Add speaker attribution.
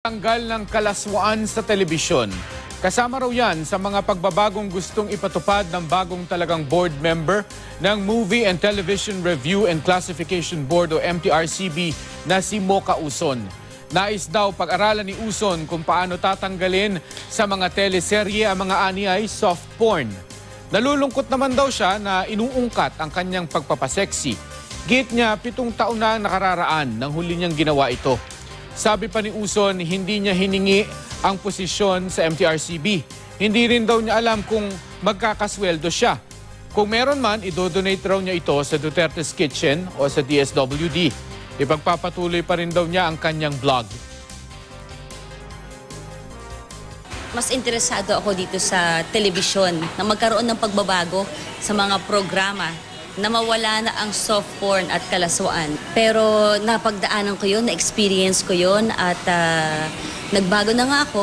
Speaker 1: Tanggal ng kalaswaan sa telebisyon. Kasama raw yan sa mga pagbabagong gustong ipatupad ng bagong talagang board member ng Movie and Television Review and Classification Board o MTRCB na si Mocha Uson. Nais daw pag-aralan ni Uson kung paano tatanggalin sa mga teleserye ang mga aniyay soft porn. Nalulungkot naman daw siya na inuungkat ang kanyang pagpapaseksi. Git niya 7 taon na nakararaan nang huli niyang ginawa ito. Sabi pa ni Uson, hindi niya hiningi ang posisyon sa MTRCB. Hindi rin daw niya alam kung magkakasweldo siya. Kung meron man, idodonate raw niya ito sa Duterte's Kitchen o sa DSWD. Ipagpapatuloy pa rin daw niya ang kanyang vlog.
Speaker 2: Mas interesado ako dito sa telebisyon na magkaroon ng pagbabago sa mga programa na mawala na ang soft porn at kalaswaan. Pero napagdaanan ko yun, na-experience ko yun at nagbago na nga ako.